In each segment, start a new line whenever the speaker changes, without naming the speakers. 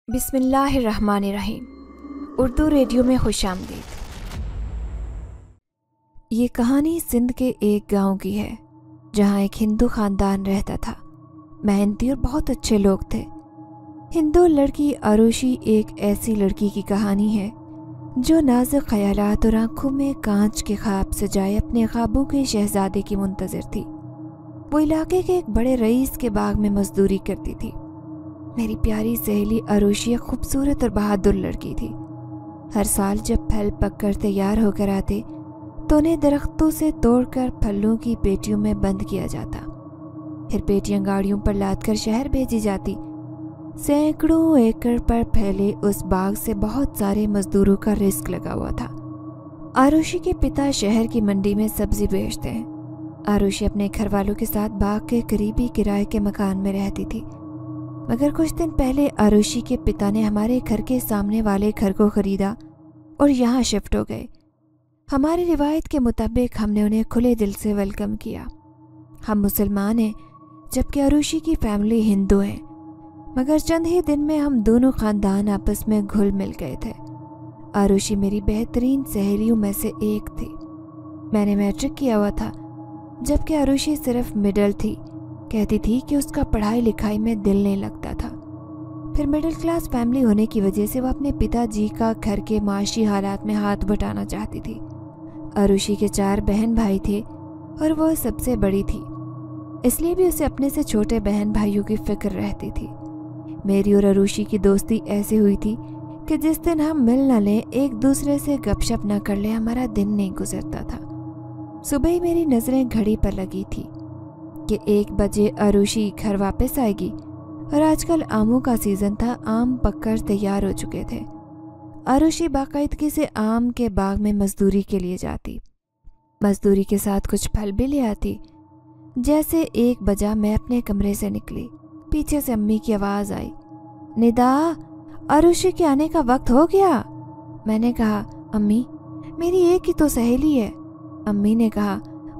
बिस्मिल्लाहिर्रहमानिर्रहीम। उर्दू रेडियो में खुशामदीद। ये कहानी सिंध के एक गांव की है जहां एक हिंदू ख़ानदान रहता था। मेहनती और बहुत अच्छे लोग थे। हिंदू लड़की आरुषि एक ऐसी लड़की की कहानी है जो नाजुक ख्यालात और आंखों में कांच के ख्वाब सजाए अपने ख्वाबों के शहजादे की मुंतज़िर थी। वो इलाके के एक बड़े रईस के बाग में मजदूरी करती थी। मेरी प्यारी सहेली आरुषि एक खूबसूरत और बहादुर लड़की थी। हर साल जब फल पककर तैयार होकर आते तो उन्हें दरख्तों से तोड़कर फलों की पेटियों में बंद किया जाता। फिर पेटियां गाड़ियों पर लादकर शहर भेजी जाती। सैकड़ों एकड़ पर फैले उस बाग से बहुत सारे मजदूरों का रिस्क लगा हुआ था। आरुषि के पिता शहर की मंडी में सब्जी बेचते हैं। आरुषि अपने घर वालों के साथ बाग के करीबी किराए के मकान में रहती थी। मगर कुछ दिन पहले आरुषि के पिता ने हमारे घर के सामने वाले घर को खरीदा और यहाँ शिफ्ट हो गए। हमारी रिवायत के मुताबिक हमने उन्हें खुले दिल से वेलकम किया। हम मुसलमान हैं जबकि आरुषि की फैमिली हिंदू है। मगर चंद ही दिन में हम दोनों ख़ानदान आपस में घुल मिल गए थे। आरुषि मेरी बेहतरीन सहेलियों में से एक थी। मैंने मैट्रिक किया हुआ था जबकि आरुषि सिर्फ मिडिल थी। कहती थी कि उसका पढ़ाई लिखाई में दिल नहीं लगता था। फिर मिडिल क्लास फैमिली होने की वजह से वह अपने पिताजी का घर के माशी हालात में हाथ बटाना चाहती थी। आरुषि के 4 बहन भाई थे और वह सबसे बड़ी थी, इसलिए भी उसे अपने से छोटे बहन भाइयों की फिक्र रहती थी। मेरी और आरुषि की दोस्ती ऐसी हुई थी कि जिस दिन हम मिल न लें, एक दूसरे से गपशप न कर ले, हमारा दिन नहीं गुजरता था। सुबह ही मेरी नज़रें घड़ी पर लगी थी कि 1 बजे आरुषि घर वापस आएगी और आजकल आमों का सीज़न था। आम पककर तैयार हो चुके थे। आरुषि बाकायदगी से आम के बाग में मजदूरी के लिए जाती। मजदूरी के साथ कुछ फल भी ले आती। जैसे 1 बजा मैं अपने कमरे से निकली, पीछे से अम्मी की आवाज़ आई, निदा, आरुषि के आने का वक्त हो गया। मैंने कहा, अम्मी मेरी एक ही तो सहेली है। अम्मी ने कहा,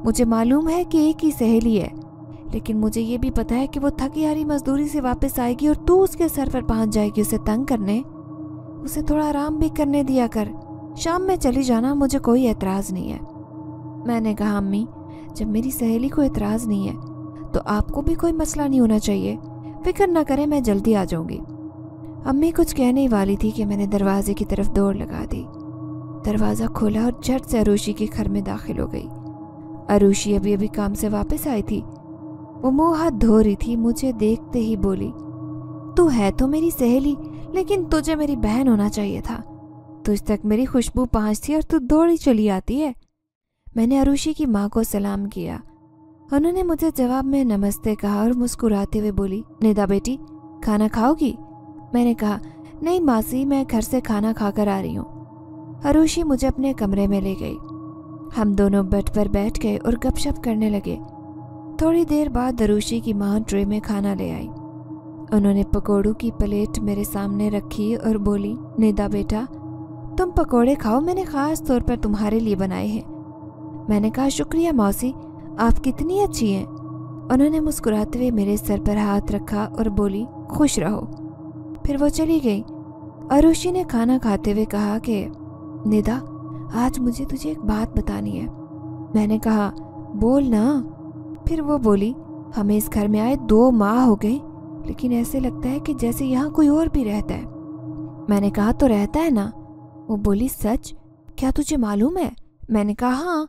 मुझे मालूम है कि एक ही सहेली है, लेकिन मुझे ये भी पता है कि वो थकी हारी मजदूरी से वापस आएगी और तू उसके सर पर पहुंच जाएगी उसे तंग करने। उसे थोड़ा आराम भी करने दिया कर। शाम में चली जाना, मुझे कोई एतराज़ नहीं है। मैंने कहा, अम्मी जब मेरी सहेली को एतराज़ नहीं है तो आपको भी कोई मसला नहीं होना चाहिए। फिक्र ना करें, मैं जल्दी आ जाऊंगी। अम्मी कुछ कहने ही वाली थी कि मैंने दरवाजे की तरफ दौड़ लगा दी। दरवाज़ा खोला और झट से आरुषि के घर में दाखिल हो गई। आरुषि अभी अभी काम से वापस आई थी। वो मुँह हाथ धो रही थी। मुझे देखते ही बोली, तू है तो मेरी सहेली, लेकिन तुझे मेरी बहन होना चाहिए था। तुझ तक मेरी खुशबू पहुंचती और तू दौड़ी चली आती है। मैंने आरुषि की माँ को सलाम किया। उन्होंने मुझे जवाब में नमस्ते कहा और मुस्कुराते हुए बोली, निदा बेटी खाना खाओगी? मैंने कहा, नहीं मासी, मैं घर से खाना खाकर आ रही हूँ। आरुषि मुझे अपने कमरे में ले गई। हम दोनों बेड पर बैठ गए और गपशप करने लगे। थोड़ी देर बाद आरुषि की माँ ट्रे में खाना ले आई। उन्होंने पकोड़ों की प्लेट मेरे सामने रखी और बोली, निदा बेटा तुम पकोड़े खाओ, मैंने ख़ास तौर पर तुम्हारे लिए बनाए हैं। मैंने कहा, शुक्रिया मौसी, आप कितनी अच्छी हैं। उन्होंने मुस्कुराते हुए मेरे सर पर हाथ रखा और बोली, खुश रहो। फिर वो चली गई। आरुषि ने खाना खाते हुए कहा कि निदा आज मुझे तुझे एक बात बतानी है। मैंने कहा, बोल ना। फिर वो बोली, हमें इस घर में आए 2 माह हो गए, लेकिन ऐसे लगता है कि जैसे यहाँ कोई और भी रहता है। मैंने कहा, तो रहता है ना। वो बोली, सच? क्या तुझे मालूम है? मैंने कहा, हाँ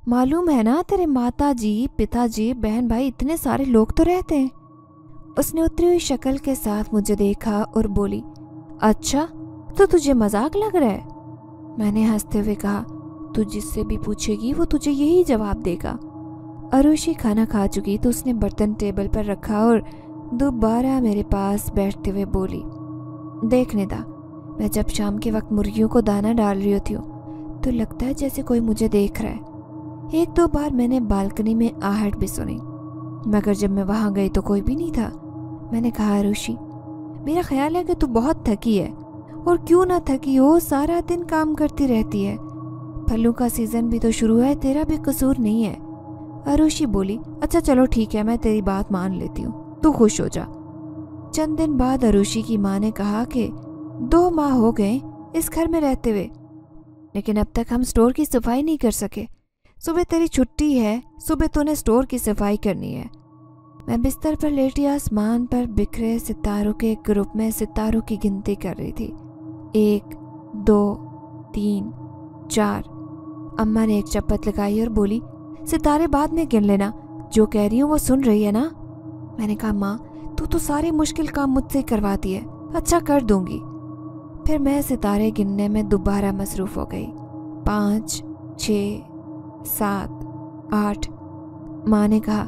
मालूम है ना, तेरे माताजी, पिताजी, बहन भाई, इतने सारे लोग तो रहते हैं। उसने उतरी हुई शक्ल के साथ मुझे देखा और बोली, अच्छा तो तुझे मजाक लग रहा है? मैंने हंसते हुए कहा, तू जिससे भी पूछेगी वो तुझे यही जवाब देगा। आरुषि खाना खा चुकी तो उसने बर्तन टेबल पर रखा और दोबारा मेरे पास बैठते हुए बोली, देख निदा, मैं जब शाम के वक्त मुर्गियों को दाना डाल रही होती हूँ तो लगता है जैसे कोई मुझे देख रहा है। 1-2 बार मैंने बालकनी में आहट भी सुनी, मगर जब मैं वहाँ गई तो कोई भी नहीं था। मैंने कहा, आरुषि मेरा ख्याल है कि तू बहुत थकी है, और क्यों ना थकी हो, सारा दिन काम करती रहती है। फलों का सीज़न भी तो शुरू है, तेरा भी कसूर नहीं है। आरुषि बोली, अच्छा चलो ठीक है, मैं तेरी बात मान लेती हूँ, तू खुश हो जा। चंद दिन बाद अरुषि की माँ ने कहा कि 2 माह हो गए इस घर में रहते हुए, लेकिन अब तक हम स्टोर की सफाई नहीं कर सके। सुबह तेरी छुट्टी है, सुबह तूने स्टोर की सफाई करनी है। मैं बिस्तर पर लेटी आसमान पर बिखरे सितारों के एक ग्रुप में सितारों की गिनती कर रही थी। 1 2 3 4। अम्मा ने एक चप्पत लगाई और बोली, सितारे बाद में गिन लेना, जो कह रही हूँ वो सुन रही है ना। मैंने कहा, माँ तू तो सारे मुश्किल काम मुझसे करवाती है। अच्छा, कर दूंगी। फिर मैं सितारे गिनने में दोबारा मसरूफ हो गई। 5 6 7 8। माँ ने कहा,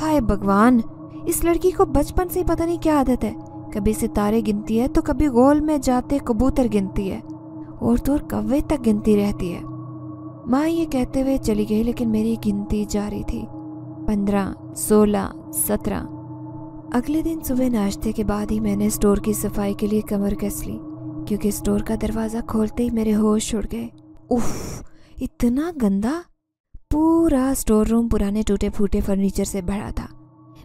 हाय भगवान, इस लड़की को बचपन से पता नहीं क्या आदत है, कभी सितारे गिनती है तो कभी गोल में जाते कबूतर गिनती है और तो और कौवे तक गिनती रहती है। माँ ये कहते हुए चली गई, लेकिन मेरी गिनती जारी थी। 15 16 17। अगले दिन सुबह नाश्ते के बाद ही मैंने स्टोर की सफाई के लिए कमर कस ली, क्योंकि स्टोर का दरवाज़ा खोलते ही मेरे होश उड़ गए। उफ, इतना गंदा! पूरा स्टोर रूम पुराने टूटे फूटे फर्नीचर से भरा था।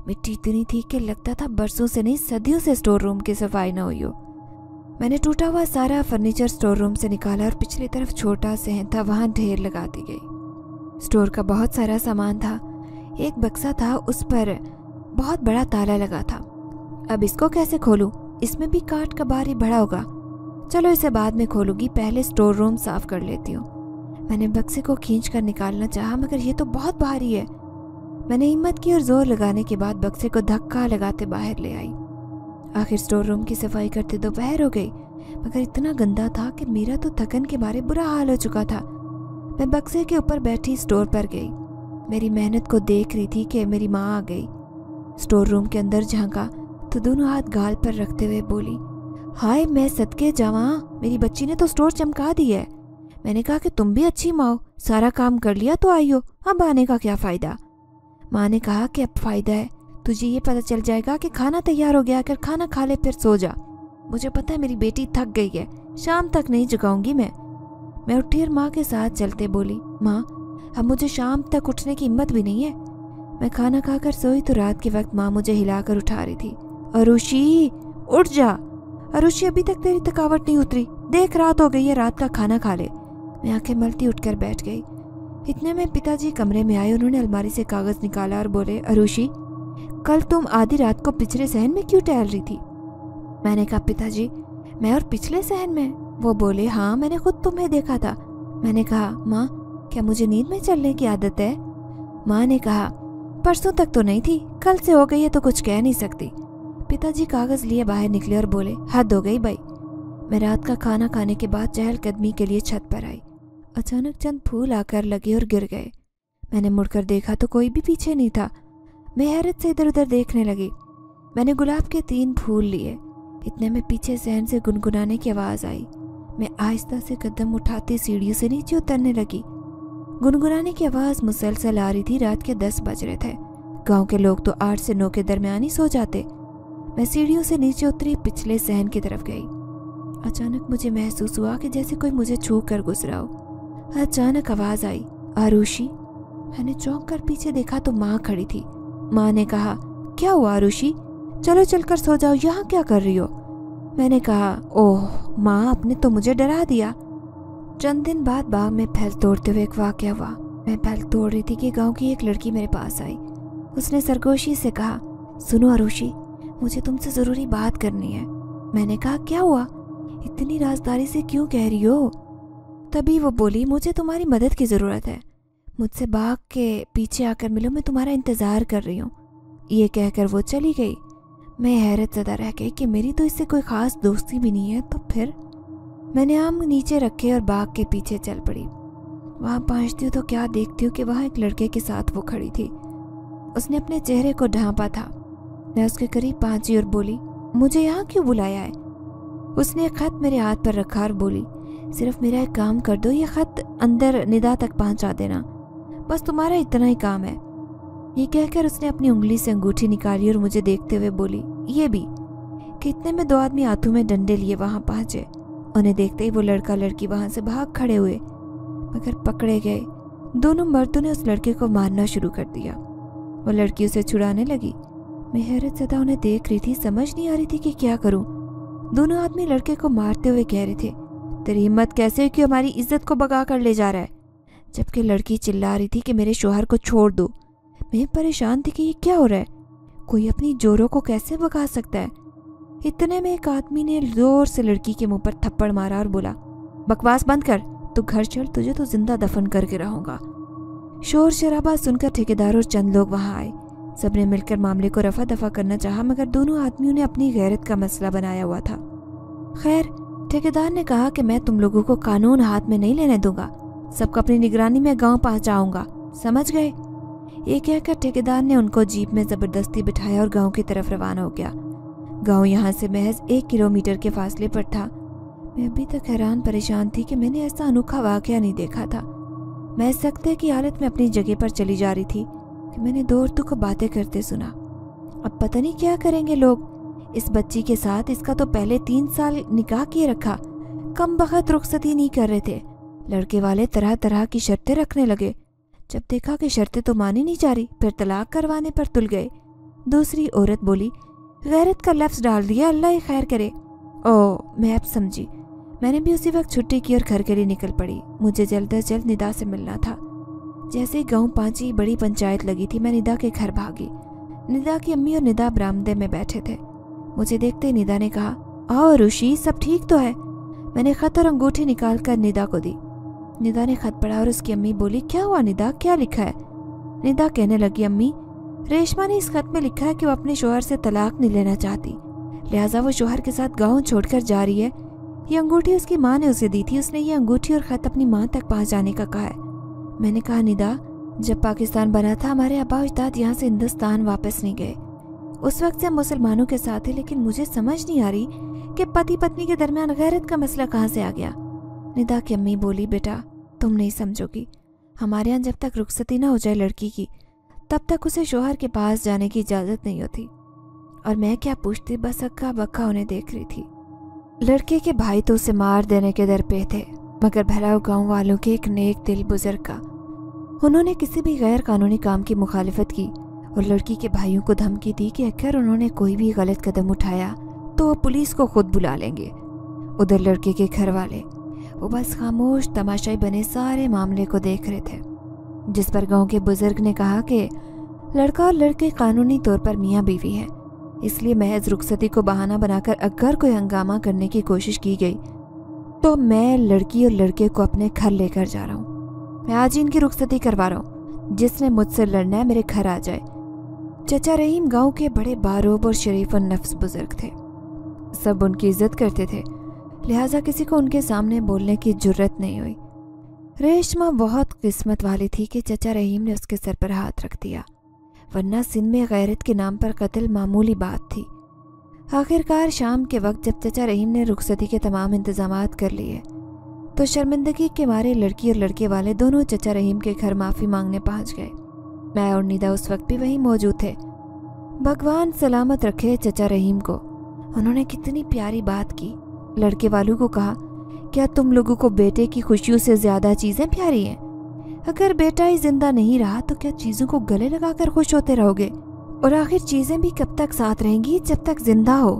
मिट्टी इतनी थी कि लगता था बरसों से नहीं सदियों से स्टोर रूम की सफाई न हुई हो। मैंने टूटा हुआ सारा फर्नीचर स्टोर रूम से निकाला और पिछली तरफ छोटा सहन था, वहां ढेर लगा दी गई। स्टोर का बहुत सारा सामान था। एक बक्सा था, उस पर बहुत बड़ा ताला लगा था। अब इसको कैसे खोलूं? इसमें भी काट कबार ही भरा होगा। चलो इसे बाद में खोलूंगी, पहले स्टोर रूम साफ कर लेती हूँ। मैंने बक्से को खींच कर निकालना चाहा, मगर ये तो बहुत भारी है। मैंने हिम्मत की और जोर लगाने के बाद बक्से को धक्का लगाते बाहर ले आई। आखिर स्टोर रूम की सफाई करते दोपहर हो गई, मगर इतना गंदा था कि मेरा तो थकन के मारे बुरा हाल हो चुका था। मैं बक्से के ऊपर बैठी स्टोर पर गई। मेरी मेहनत को देख रही थी कि मेरी माँ आ गई। स्टोर रूम के अंदर झांका तो दोनों हाथ गाल पर रखते हुए बोली, हाय मैं सदके जावा, मेरी बच्ची ने तो स्टोर चमका दी है। मैंने कहा कि तुम भी अच्छी माँ हो, सारा काम कर लिया तो आई हो, अब आने का क्या फ़ायदा। माँ ने कहा कि अब फ़ायदा है, तुझे ये पता चल जाएगा कि खाना तैयार हो गया, अगर खाना खा ले फिर सो जा। मुझे पता है मेरी बेटी थक गई है, शाम तक नहीं जगाऊंगी मैं उठी और माँ के साथ चलते बोली, माँ अब मुझे शाम तक उठने की हिम्मत भी नहीं है। मैं खाना खाकर सोई तो रात के वक्त माँ मुझे हिलाकर उठा रही थी। अरुषि उठ जा, अरुषि अभी तक तेरी थकावट नहीं उतरी, देख रात हो गई है, रात का खाना खा ले। मैं आंखें मलती उठकर बैठ गई। इतने में पिताजी कमरे में आए। उन्होंने अलमारी से कागज निकाला और बोले, अरुषि कल तुम आधी रात को पिछले सहन में क्यों टहल रही थी? मैंने कहा, पिताजी मैं और पिछले सहन में? वो बोले, हाँ मैंने खुद तुम्हें देखा था। मैंने कहा, माँ क्या मुझे नींद में चलने की आदत है? माँ ने कहा, परसों तक तो नहीं थी, कल से हो गई है तो कुछ कह नहीं सकती। पिताजी कागज लिए बाहर निकले और बोले, हद हो गई भाई। मैं रात का खाना खाने के बाद चहलकदमी के लिए छत पर आई। अचानक चंद फूल आकर लगे और गिर गए। मैंने मुड़कर देखा तो कोई भी पीछे नहीं था। मैं हैरत से इधर उधर देखने लगी। मैंने गुलाब के 3 फूल लिए। इतने में पीछे सहन से गुनगुनाने की आवाज़ आई। मैं आहिस्ता से कदम उठाती सीढ़ियों से नीचे उतरने लगी। गुनगुनाने की आवाज़ मुसलसल आ रही थी। रात के 10 बज रहे थे। गांव के लोग तो 8 से 9 के दरमियान ही सो जाते। मैं सीढ़ियों से नीचे उतरी, पिछले सहन की तरफ गई। अचानक मुझे महसूस हुआ कि जैसे कोई मुझे छू कर गुजरा हो। अचानक आवाज़ आई, आरुषि। मैंने चौंक कर पीछे देखा तो माँ खड़ी थी। माँ ने कहा, क्या हुआ आरुषि? चलो चलकर सो जाओ, यहाँ क्या कर रही हो? मैंने कहा, ओह माँ आपने तो मुझे डरा दिया। चंद दिन बाद बाग में फैल तोड़ते हुए एक वाक़या हुआ। मैं फैल तोड़ रही थी कि गांव की एक लड़की मेरे पास आई। उसने सरगोशी से कहा, सुनो आरुषि, मुझे तुमसे ज़रूरी बात करनी है। मैंने कहा, क्या हुआ? इतनी राजदारी से क्यों कह रही हो? तभी वो बोली, मुझे तुम्हारी मदद की ज़रूरत है, मुझसे बाग के पीछे आकर मिलो, मैं तुम्हारा इंतज़ार कर रही हूँ। ये कहकर वो चली गई। मैं हैरत ज़दा रह गई कि मेरी तो इससे कोई ख़ास दोस्ती भी नहीं है। तो फिर मैंने आम नीचे रखे और बाग के पीछे चल पड़ी। वहाँ पहुँचती हूँ तो क्या देखती हूँ कि वहाँ एक लड़के के साथ वो खड़ी थी। उसने अपने चेहरे को ढांपा था। मैं उसके करीब पहुँची और बोली, मुझे यहाँ क्यों बुलाया है? उसने एक ख़त मेरे हाथ पर रखा और बोली, सिर्फ मेरा एक काम कर दो, ये ख़त अंदर निदा तक पहुँचा देना, बस तुम्हारा इतना ही काम है। ये कहकर उसने अपनी उंगली से अंगूठी निकाली और मुझे देखते हुए बोली, ये भी। कि इतने में 2 आदमी हाथों में डंडे लिए वहाँ पहुँचे। उन्हें देखते ही वो लड़का लड़की वहाँ से भाग खड़े हुए, मगर पकड़े गए। दोनों मर्दों ने उस लड़के को मारना शुरू कर दिया। वो लड़की उसे छुड़ाने लगी, मैं हैरत ज़दा उन्हें देख रही थी, समझ नहीं आ रही थी कि क्या करूं। दोनों आदमी लड़के को मारते हुए कह रहे थे, तेरी हिम्मत कैसे हुई कि हमारी इज्जत को भगा कर ले जा रहा है, जबकि लड़की चिल्ला रही थी कि मेरे शौहर को छोड़ दो। मैं परेशान थी कि ये क्या हो रहा है, कोई अपनी जोरों को कैसे भगा सकता है। इतने में एक आदमी ने जोर से लड़की के मुंह पर थप्पड़ मारा और बोला, बकवास बंद कर, तू घर चल, तुझे तो जिंदा दफन करके रहूंगा। शोर शराबा सुनकर ठेकेदार और चंद लोग वहां आए। सबने मिलकर मामले को रफा दफा करना चाहा, मगर दोनों आदमियों ने अपनी गैरत का मसला बनाया हुआ था। खैर, ठेकेदार ने कहा कि मैं तुम लोगों को कानून हाथ में नहीं लेने दूंगा, सबको अपनी निगरानी में गांव पहुंचाऊंगा, समझ गए। ये कहकर ठेकेदार ने उनको जीप में जबरदस्ती बिठाया और गांव की तरफ रवाना हो गया। गांव यहाँ से महज 1 किलोमीटर के फासले पर था। मैं अभी तक हैरान परेशान थी कि मैंने ऐसा अनोखा वाकया नहीं देखा था। मैं सकते की हालत में अपनी जगह पर चली जा रही थी कि मैंने दो औरतों को बातें करते सुना। अब पता नहीं क्या करेंगे लोग इस बच्ची के साथ। इसका तो पहले 3 साल निकाह किए रखा, कम बखत रुखसती नहीं कर रहे थे। लड़के वाले तरह तरह की शर्तें रखने लगे। जब देखा कि शर्तें तो मानी नहीं जा रही, फिर तलाक करवाने पर तुल गए। दूसरी औरत बोली, गैरत का लफ्ज़ डाल दिया, अल्लाह ही खैर करे। ओह, मैं अब समझी। मैंने भी उसी वक्त छुट्टी की और घर के लिए निकल पड़ी। मुझे जल्द अज जल्द निदा से मिलना था। जैसे ही गाँव पहुंची, बड़ी पंचायत लगी थी। मैं निदा के घर भागी। निदा की अम्मी और निदा बरामदे में बैठे थे। मुझे देखते ही निदा ने कहा, आओ रुशी, सब ठीक तो है। मैंने खत और अंगूठी निकाल कर निदा को दी। निदा ने खत पढ़ा और उसकी अम्मी बोली, क्या हुआ निदा, क्या लिखा है? निदा कहने लगी, अम्मी, रेशमा ने इस खत में लिखा है कि वो अपने शोहर से तलाक नहीं लेना चाहती, लिहाजा वो शोहर के साथ गाँव छोड़कर जा रही है। ये अंगूठी उसकी माँ ने उसे दी थी। उसने ये अंगूठी और ख़त अपनी माँ तक पहुँचाने का कहा है। मैंने कहा, निदा, जब पाकिस्तान बना था हमारे आबा अजदाद यहाँ से हिंदुस्तान वापस नहीं गए। उस वक्त से हम मुसलमानों के साथ थे, लेकिन मुझे समझ नहीं आ रही कि पति पत्नी के दरमियान गैरत का मसला कहाँ से आ गया। निदा की अम्मी बोली, बेटा तुम नहीं समझोगी, हमारे यहाँ जब तक रुखसती ना हो जाए लड़की की, तब तक उसे शोहर के पास जाने की इजाज़त नहीं होती। और मैं क्या पूछती, बस अक्का बक्का उन्हें देख रही थी। लड़के के भाई तो उसे मार देने के दर पे थे, मगर भला गांव वालों के एक नेक दिल बुजुर्ग का। उन्होंने किसी भी गैर कानूनी काम की मुखालिफत की और लड़की के भाइयों को धमकी दी कि अगर उन्होंने कोई भी गलत कदम उठाया तो वो पुलिस को खुद बुला लेंगे। उधर लड़के के घर वाले वो बस खामोश तमाशाई बने सारे मामले को देख रहे थे, जिस पर गांव के बुजुर्ग ने कहा कि लड़का और लड़के कानूनी तौर पर मियाँ बीवी हैं, इसलिए महज रुखसती को बहाना बनाकर अगर कोई हंगामा करने की कोशिश की गई तो मैं लड़की और लड़के को अपने घर लेकर जा रहा हूँ। मैं आज ही इनकी रुखसती करवा रहा हूँ। जिसने मुझसे लड़ना है मेरे घर आ जाए। चचा रहीम गांव के बड़े बारोब और शरीफ और नफ्स बुजुर्ग थे। सब उनकी इज्जत करते थे, लिहाजा किसी को उनके सामने बोलने की जुर्रत नहीं हुई। रेशमा बहुत किस्मत वाली थी कि चचा रहीम ने उसके सर पर हाथ रख दिया, वरना सिंध में गैरत के नाम पर कत्ल मामूली बात थी। आखिरकार शाम के वक्त जब चचा रहीम ने रुखसती के तमाम इंतजामात कर लिए तो शर्मिंदगी के मारे लड़की और लड़के वाले दोनों चचा रहीम के घर माफ़ी मांगने पहुंच गए। मैं और निदा उस वक्त भी वहीं मौजूद थे। भगवान सलामत रखे चचा रहीम को। उन्होंने कितनी प्यारी बात की। लड़के वालों को कहा, क्या तुम लोगों को बेटे की खुशियों से ज़्यादा चीज़ें प्यारी हैं? अगर बेटा ही जिंदा नहीं रहा तो क्या चीज़ों को गले लगाकर खुश होते रहोगे? और आखिर चीज़ें भी कब तक साथ रहेंगी? जब तक जिंदा हो।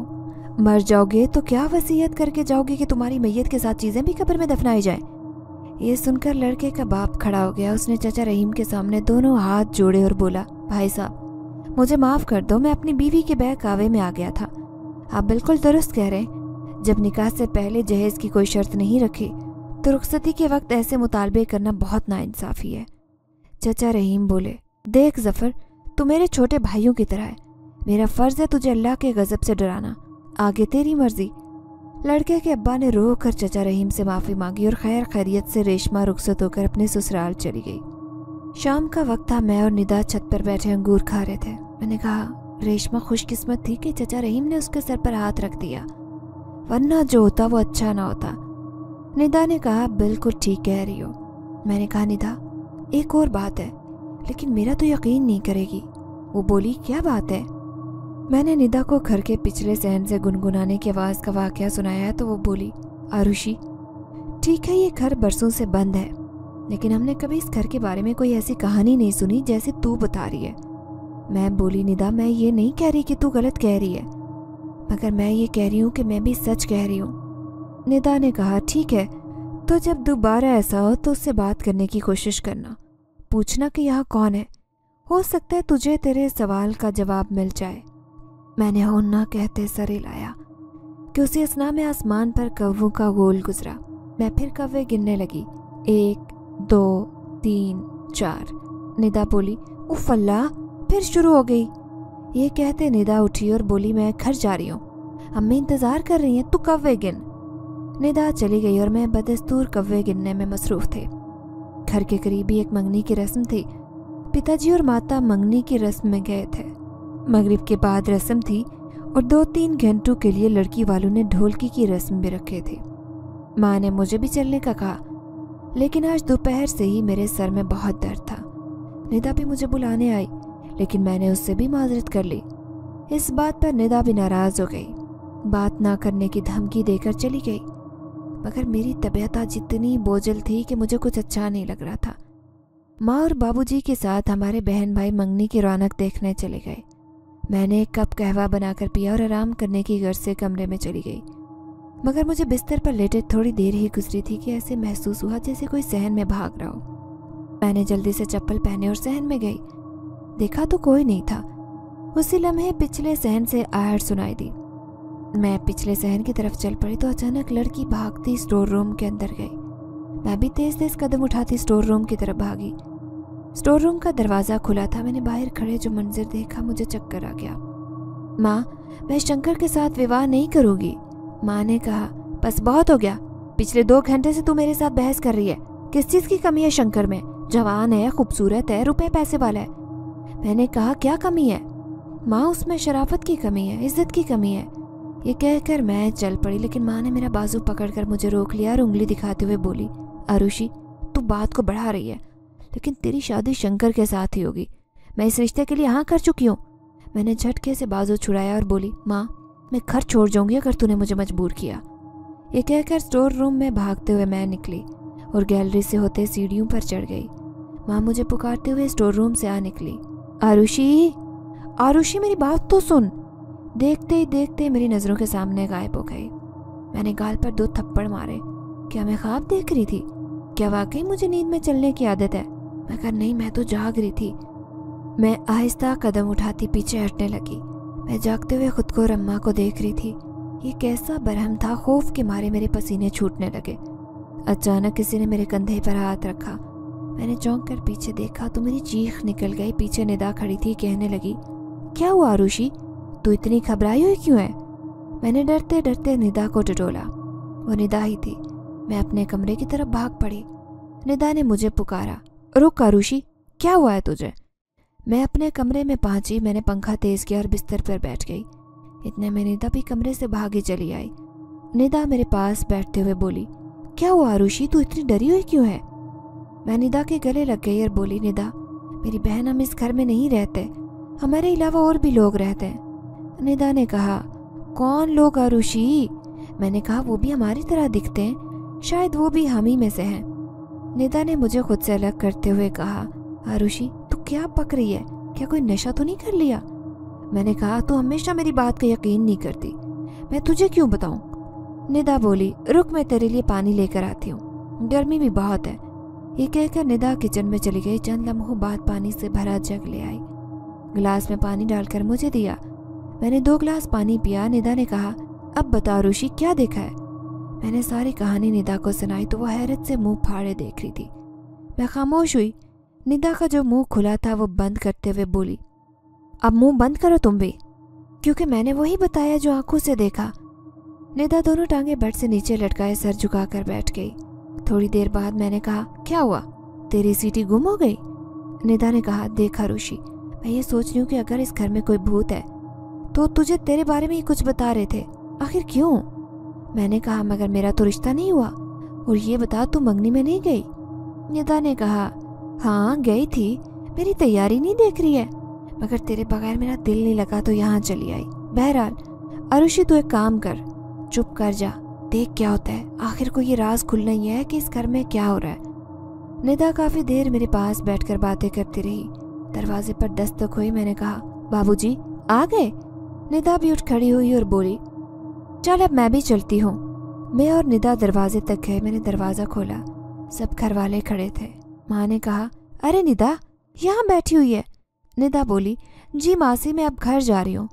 मर जाओगे तो क्या वसीयत करके जाओगे कि तुम्हारी मैयत के साथ चीज़ें भी कब्र में दफनाई जाएं? ये सुनकर लड़के का बाप खड़ा हो गया। उसने चचा रहीम के सामने दोनों हाथ जोड़े और बोला, भाई साहब मुझे माफ़ कर दो, मैं अपनी बीवी के बहकावे में आ गया था। आप बिल्कुल दुरुस्त कह रहे हैं। जब निकाह से पहले जहेज़ की कोई शर्त नहीं रखी तो रुखसती के वक्त ऐसे मुतालबे करना बहुत नाइंसाफ़ी है। चचा रहीम बोले, देख जफ़र, तू मेरे छोटे भाइयों की तरह है। मेरा फ़र्ज़ है तुझे अल्लाह के गज़ब से डराना, आगे तेरी मर्ज़ी। लड़के के अब्बा ने रो कर चचा रहीम से माफ़ी मांगी और खैर खैरियत से रेशमा रुखसत होकर अपने ससुराल चली गई। शाम का वक्त था। मैं और निदा छत पर बैठे अंगूर खा रहे थे। मैंने कहा, रेशमा खुशकिस्मत थी कि चचा रहीम ने उसके सर पर हाथ रख दिया, वरना जो होता वो अच्छा ना होता। निदा ने कहा, बिल्कुल ठीक कह रही हो। मैंने कहा, निदा एक और बात है, लेकिन मेरा तो यकीन नहीं करेगी। वो बोली, क्या बात है? मैंने निदा को घर के पिछले सहन से गुनगुनाने की आवाज़ का वाकया सुनाया तो वो बोली, आरुषि ठीक है, ये घर बरसों से बंद है, लेकिन हमने कभी इस घर के बारे में कोई ऐसी कहानी नहीं सुनी जैसे तू बता रही है। मैं बोली, निदा मैं ये नहीं कह रही कि तू गलत कह रही है, मगर मैं ये कह रही हूँ कि मैं भी सच कह रही हूँ। निदा ने कहा, ठीक है, तो जब दोबारा ऐसा हो तो उससे बात करने की कोशिश करना, पूछना कि यहाँ कौन है, हो सकता है तुझे तेरे सवाल का जवाब मिल जाए। मैंने हो ना कहते सर हिलाया कि उसी असना में आसमान पर कौवों का गोल गुजरा। मैं फिर कौवे गिनने लगी, 1 2 3 4। निदा बोली, उफ अल्लाह, फिर शुरू हो गई। ये कहते निदा उठी और बोली, मैं घर जा रही हूँ, अम्मी इंतज़ार कर रही हैं, तू कौवे गिन। निदा चली गई और मैं बदस्तूर कौवे गिनने में मसरूफ़ थे। घर के करीब ही एक मंगनी की रस्म थी। पिताजी और माता मंगनी की रस्म में गए थे। मगरिब के बाद रस्म थी और 2-3 घंटों के लिए लड़की वालों ने ढोलकी की रस्म भी रखे थे। माँ ने मुझे भी चलने का कहा, लेकिन आज दोपहर से ही मेरे सर में बहुत दर्द था। निदा भी मुझे बुलाने आई, लेकिन मैंने उससे भी माजरत कर ली। इस बात पर निदा भी नाराज़ हो गई, बात ना करने की धमकी देकर चली गई। मगर मेरी तबीयत आज इतनी बोझल थी कि मुझे कुछ अच्छा नहीं लग रहा था। माँ और बाबूजी के साथ हमारे बहन भाई मंगनी की रौनक देखने चले गए। मैंने एक कप कहवा बनाकर पिया और आराम करने की गर्ज से कमरे में चली गई। मगर मुझे बिस्तर पर लेटे थोड़ी देर ही गुजरी थी कि ऐसे महसूस हुआ जैसे कोई सहन में भाग रहा हो। मैंने जल्दी से चप्पल पहने और सहन में गई। देखा तो कोई नहीं था। उसी लम्हे पिछले सहन से आहट सुनाई दी। मैं पिछले सहन की तरफ चल पड़ी तो अचानक लड़की भागती स्टोर रूम के अंदर गई। मैं भी तेज तेज कदम उठाती स्टोर रूम की तरफ भागी। स्टोर रूम का दरवाज़ा खुला था। मैंने बाहर खड़े जो मंजर देखा, मुझे चक्कर आ गया। माँ, मैं शंकर के साथ विवाह नहीं करूँगी। माँ ने कहा, बस बहुत हो गया, पिछले 2 घंटे से तू मेरे साथ बहस कर रही है। किस चीज़ की कमी है शंकर में? जवान है, खूबसूरत है, रुपए पैसे वाला है। मैंने कहा, क्या कमी है? माँ, उसमें शराफत की कमी है, इज्जत की कमी है। ये कहकर मैं चल पड़ी, लेकिन माँ ने मेरा बाजू पकड़कर मुझे रोक लिया और उंगली दिखाते हुए बोली, आरुषि, तू बात को बढ़ा रही है, लेकिन तेरी शादी शंकर के साथ ही होगी। मैं इस रिश्ते के लिए हाँ कर चुकी हूँ। मैंने झटके से बाजू छुड़ाया और बोली, माँ, मैं घर छोड़ जाऊंगी अगर तूने मुझे मजबूर किया। ये कहकर स्टोर रूम में भागते हुए मैं निकली और गैलरी से होते सीढ़ियों पर चढ़ गई। माँ मुझे पुकारते हुए स्टोर रूम से आ निकली। आरुषि, आरुषि, मेरी बात तो सुन। देखते ही देखते मेरी नज़रों के सामने गायब हो गई। मैंने गाल पर 2 थप्पड़ मारे। क्या मैं ख्वाब देख रही थी? क्या वाकई मुझे नींद में चलने की आदत है? मगर नहीं, मैं तो जाग रही थी। मैं आहिस्ता कदम उठाती पीछे हटने लगी। मैं जागते हुए खुद को और अम्मा को देख रही थी। ये कैसा बरहम था, खौफ के मारे मेरे पसीने छूटने लगे। अचानक किसी ने मेरे कंधे पर हाथ रखा। मैंने चौंक कर पीछे देखा तो मेरी चीख निकल गई। पीछे निदा खड़ी थी, कहने लगी, क्या हुआ आरुषि, तू इतनी घबराई हुई क्यों है? मैंने डरते डरते निदा को टटोला। वो निदा ही थी। मैं अपने कमरे की तरफ भाग पड़ी। निदा ने मुझे पुकारा, रुक आरुषि, क्या हुआ है तुझे? मैं अपने कमरे में पहुंची। मैंने पंखा तेज किया और बिस्तर पर बैठ गई। इतने में निदा भी कमरे से भागी चली आई। निदा मेरे पास बैठते हुए बोली, क्या हुआ आरुषि, तू इतनी डरी हुई क्यों है? मैं निदा के गले लग गई और बोली, निदा, मेरी बहन, हम इस घर में नहीं रहते, हमारे अलावा और भी लोग रहते हैं। निदा ने कहा, कौन लोग आरुषि? मैंने कहा, वो भी हमारी तरह दिखते हैं, शायद वो भी हम ही में से हैं। निदा ने मुझे खुद से अलग करते हुए कहा, आरुषि, तू क्या पक रही है? क्या कोई नशा तो नहीं कर लिया? मैंने कहा, तू हमेशा मेरी बात का यकीन नहीं करती, मैं तुझे क्यों बताऊं? निदा बोली, रुक, मैं तेरे लिए पानी लेकर आती हूँ, गर्मी भी बहुत है। ये कहकर निदा किचन में चली गई। चंद लम्हों बाद पानी से भरा जग ले आई। गिलास में पानी डालकर मुझे दिया। मैंने 2 गिलास पानी पिया। निदा ने कहा, अब बता ऋषि, क्या देखा है? मैंने सारी कहानी निदा को सुनाई तो वह हैरत से मुंह फाड़े देख रही थी। मैं खामोश हुई। निदा का जो मुंह खुला था वो बंद करते हुए बोली, अब मुंह बंद करो तुम भी, क्योंकि मैंने वही बताया जो आंखों से देखा। निदा दोनों टांगे बेड से नीचे लटकाए सर झुकाकर बैठ गई। थोड़ी देर बाद मैंने कहा, क्या हुआ, तेरी सीटी गुम हो गई? निदा ने कहा, देखा ऋषि, मैं ये सोच रही हूँ कि अगर इस घर में कोई भूत है तो तुझे तेरे बारे में ही कुछ बता रहे थे, आखिर क्यों? मैंने कहा, मगर मेरा तो रिश्ता नहीं हुआ। और ये बता, तू मंगनी में नहीं गई? निदा ने कहा, हाँ गई थी, मेरी तैयारी नहीं देख रही है, मगर तेरे बगैर मेरा दिल नहीं लगा तो यहाँ चली आई। बहरहाल आरुषि, तू एक काम कर, चुप कर जा, देख क्या होता है। आखिर को ये राज खुलना ही है कि इस घर में क्या हो रहा है। निदा काफ़ी देर मेरे पास बैठकर बातें करती रही। दरवाजे पर दस्तक हुई। मैंने कहा, बाबूजी आ गए? निदा भी उठ खड़ी हुई और बोली, चल अब मैं भी चलती हूँ। मैं और निदा दरवाजे तक गए। मैंने दरवाज़ा खोला, सब घर वाले खड़े थे। माँ ने कहा, अरे निदा यहाँ बैठी हुई है। निदा बोली, जी मासी मैं अब घर जा रही हूँ।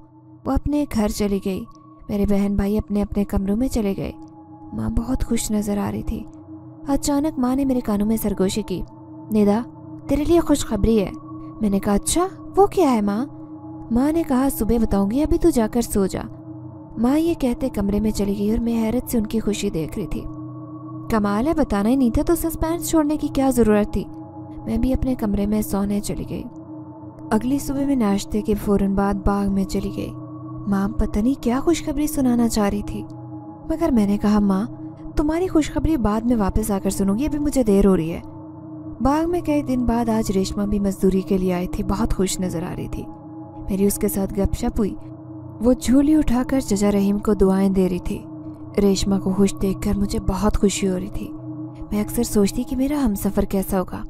वो अपने घर चली गई। मेरे बहन भाई अपने अपने कमरों में चले गए। माँ बहुत खुश नज़र आ रही थी। अचानक माँ ने मेरे कानों में सरगोशी की, निदा तेरे लिए खुशखबरी है। मैंने कहा, अच्छा वो क्या है माँ? माँ ने कहा, सुबह बताऊंगी, अभी तू जाकर सो जा। माँ ये कहते कमरे में चली गई और मैं हैरत से उनकी खुशी देख रही थी। कमाल है, बताना ही नहीं था तो सस्पेंस छोड़ने की क्या ज़रूरत थी। मैं भी अपने कमरे में सोने चली गई। अगली सुबह मैं नाश्ते के फ़ौरन बाद बाग में चली गई। माँ पता नहीं क्या खुशखबरी सुनाना चाह रही थी, मगर मैंने कहा, माँ तुम्हारी खुशखबरी बाद में वापस आकर सुनूंगी, अभी मुझे देर हो रही है। बाग में कई दिन बाद आज रेशमा भी मजदूरी के लिए आई थी। बहुत खुश नज़र आ रही थी। मेरी उसके साथ गपशप हुई। वो झोली उठाकर चचा रहीम को दुआएं दे रही थी। रेशमा को खुश देखकर मुझे बहुत खुशी हो रही थी। मैं अक्सर सोचती कि मेरा हमसफ़र कैसा होगा।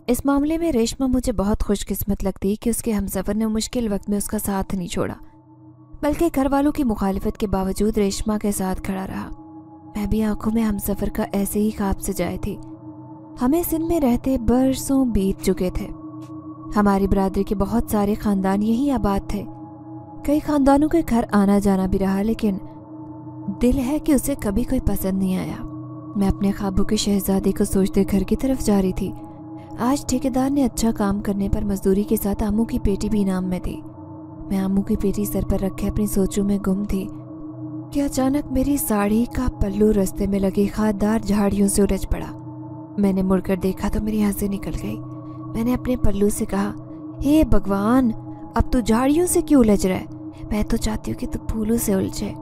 इस मामले में रेशमा मुझे बहुत खुशकिस्मत लगती कि उसके हमसफ़र ने मुश्किल वक्त में उसका साथ नहीं छोड़ा, बल्कि घर वालों की मुखालिफत के बावजूद रेशमा के साथ खड़ा रहा। मैं भी आंखों में हमसफ़र का ऐसे ही ख्वाब सजाए थी। हमें सिंध में रहते बरसों बीत चुके थे। हमारी बरादरी के बहुत सारे ख़ानदान यहीं आबाद थे। कई ख़ानदानों के घर आना जाना भी रहा, लेकिन दिल है कि उसे कभी कोई पसंद नहीं आया। मैं अपने ख्वाबों के शहजादे को सोचते घर की तरफ जा रही थी। आज ठेकेदार ने अच्छा काम करने पर मजदूरी के साथ आमू की पेटी भी इनाम में थी। मैं आमू की पेटी सर पर रखे अपनी सोचों में गुम थी कि अचानक मेरी साड़ी का पल्लू रास्ते में लगी खाददार झाड़ियों से उलझ पड़ा। मैंने मुड़कर देखा तो मेरी हंसी निकल गई। मैंने अपने पल्लू से कहा, हे भगवान, अब तू झाड़ियों से क्यों उलझ रहा है? मैं तो चाहती हूँ कि तू फूलों से उलझे।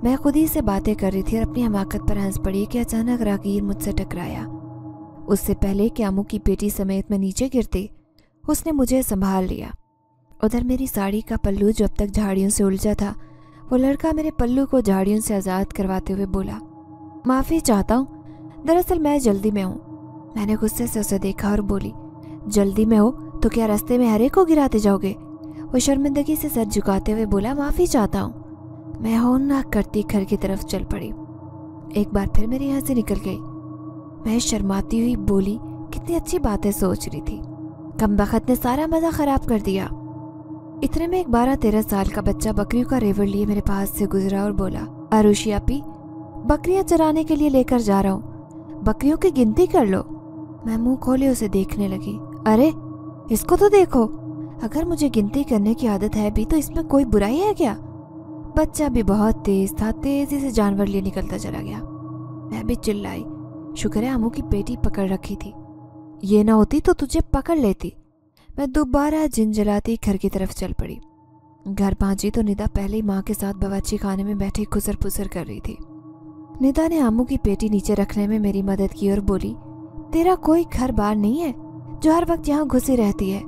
मैं खुद ही से बातें कर रही थी और अपनी हमाकत पर हंस पड़ी कि अचानक राहगीर मुझसे टकराया। उससे पहले कि आमू की पेटी समेत मैं नीचे गिरती, उसने मुझे संभाल लिया। उधर मेरी साड़ी का पल्लू जो अब तक झाड़ियों से उलझा था, वो लड़का मेरे पल्लू को झाड़ियों से आज़ाद करवाते हुए बोला, माफ़ी चाहता हूँ, दरअसल मैं जल्दी में हूँ। मैंने गुस्से से उसे देखा और बोली, जल्दी में हो तो क्या रास्ते में हर एक को गिराते जाओगे? वो शर्मिंदगी से सर झुकाते हुए बोला, माफ़ी चाहता हूँ। मैं हौन करती घर की तरफ चल पड़ी। एक बार फिर मेरी हंसी निकल गई। मैं शर्माती हुई बोली, कितनी अच्छी बातें सोच रही थी, कमबख्त ने सारा मज़ा ख़राब कर दिया। इतने में एक 12-13 साल का बच्चा बकरियों का रेवड़ लिए मेरे पास से गुजरा और बोला, आरुषी आपी, बकरियां चराने के लिए लेकर जा रहा हूँ, बकरियों की गिनती कर लो। मैं मुंह खोले उसे देखने लगी। अरे इसको तो देखो, अगर मुझे गिनती करने की आदत है भी तो इसमें कोई बुराई है क्या? बच्चा भी बहुत तेज था, तेजी से जानवर लिए निकलता चला गया। मैं भी चिल्लाई। शुक्र है आमू की पेटी पकड़ रखी थी, ये ना होती तो तुझे पकड़ लेती। मैं दोबारा झिंझलाती घर की तरफ चल पड़ी। घर पहुंची तो निदा पहले ही माँ के साथ बावर्ची खाने में बैठी खुसर पुसर कर रही थी। निदा ने आमू की पेटी नीचे रखने में मेरी मदद की और बोली, तेरा कोई घर बार नहीं है जो हर वक्त यहाँ घुसी रहती है?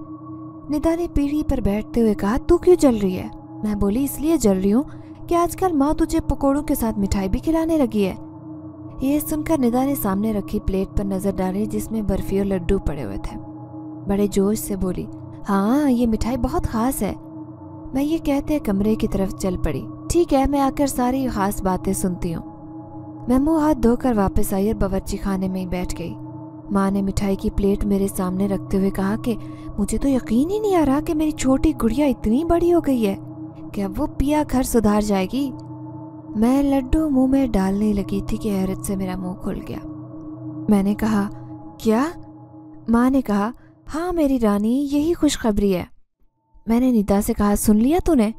निदा ने पीढ़ी पर बैठते हुए कहा, तू क्यों जल रही है? मैं बोली, इसलिए जल रही हूँ कि आजकल माँ तुझे पकौड़ों के साथ मिठाई भी खिलाने लगी है। यह सुनकर निदा ने सामने रखी प्लेट पर नजर डाली जिसमें बर्फी और लड्डू पड़े हुए थे। बड़े जोश से बोली, हाँ ये मिठाई बहुत खास है। मैं ये कहते कमरे की तरफ चल पड़ी। ठीक है, मैं आकर सारी खास बातें सुनती हूँ। मैं मुंह हाथ धोकर वापस आई और बावर्ची खाने में ही बैठ गई। माँ ने मिठाई की प्लेट मेरे सामने रखते हुए कहा कि मुझे तो यकीन ही नहीं आ रहा कि मेरी छोटी गुड़िया इतनी बड़ी हो गई है कि अब वो पिया घर सुधार जाएगी। मैं लड्डू मुंह में डालने लगी थी कि हैरत से मेरा मुंह खुल गया। मैंने कहा, क्या? माँ ने कहा, हाँ मेरी रानी, यही खुशखबरी है। मैंने निदा से कहा, सुन लिया तूने?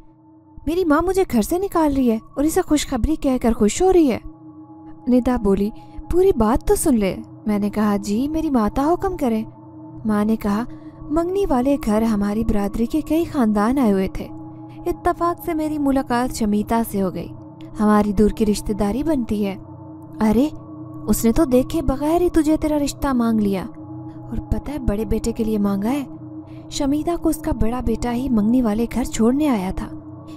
मेरी माँ मुझे घर से निकाल रही है और इसे खुशखबरी कहकर खुश हो रही है। निदा बोली, पूरी बात तो सुन ले। मैंने कहा, जी मेरी माता हुक्म करे। माँ ने कहा, मंगनी वाले घर हमारी बरादरी के कई खानदान आए हुए थे। इत्तफाक से मेरी मुलाकात शमीता से हो गई। हमारी दूर की रिश्तेदारी बनती है। अरे उसने तो देखे बगैर ही तुझे तेरा रिश्ता मांग लिया, और पता है बड़े बेटे के लिए मांगा है। शमीता को उसका बड़ा बेटा ही मंगनी वाले घर छोड़ने आया था।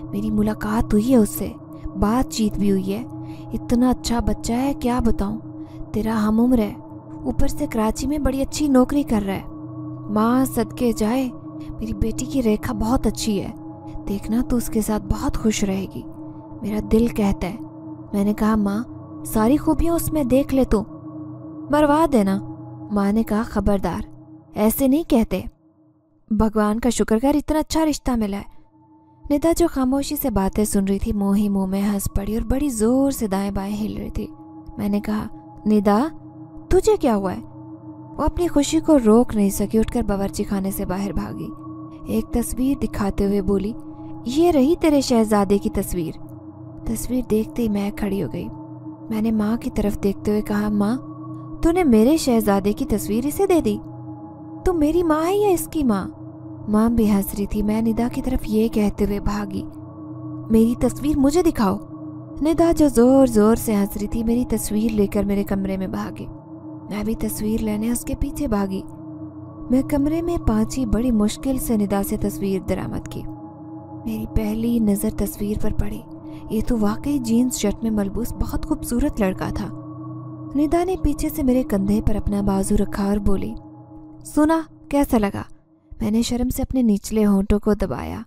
मेरी मुलाकात हुई है उससे, बातचीत भी हुई है। इतना अच्छा बच्चा है, क्या बताऊं। तेरा हम उम्र है, ऊपर से कराची में बड़ी अच्छी नौकरी कर रहा है। माँ सदके जाए, मेरी बेटी की रेखा बहुत अच्छी है, देखना तू उसके साथ बहुत खुश रहेगी, मेरा दिल कहता है। मैंने कहा माँ, सारी खूबियाँ उसमें देख ले तू, मरवा देना। माँ ने कहा खबरदार, ऐसे नहीं कहते, भगवान का शुक्र कर इतना अच्छा रिश्ता मिला है। निदा जो खामोशी से बातें सुन रही थी मुँह ही मुँह में हंस पड़ी और बड़ी जोर से दाएं बाएं हिल रही थी। मैंने कहा निदा, तुझे क्या हुआ है? वो अपनी खुशी को रोक नहीं सकी, उठकर बावर्ची खाने से बाहर भागी। एक तस्वीर दिखाते हुए बोली, ये रही तेरे शहजादे की तस्वीर। तस्वीर देखते ही मैं खड़ी हो गई। मैंने माँ की तरफ देखते हुए कहा, माँ तूने मेरे शहजादे की तस्वीर इसे दे दी? तू मेरी माँ है या इसकी माँ? माँ भी हंस रही थी। मैं निदा की तरफ ये कहते हुए भागी, मेरी तस्वीर मुझे दिखाओ। निदा जो जोर जोर से हंस रही थी मेरी तस्वीर लेकर मेरे कमरे में भागी। मैं भी तस्वीर लेने उसके पीछे भागी। मैं कमरे में पहुंची, बड़ी मुश्किल से निदा से तस्वीर दरामद की। मेरी पहली नज़र तस्वीर पर पड़ी। ये तो वाकई जीन्स शर्ट में मलबूस बहुत खूबसूरत लड़का था। निदा ने पीछे से मेरे कंधे पर अपना बाजू रखा और बोली, सुना कैसा लगा? मैंने शर्म से अपने निचले होंठों को दबाया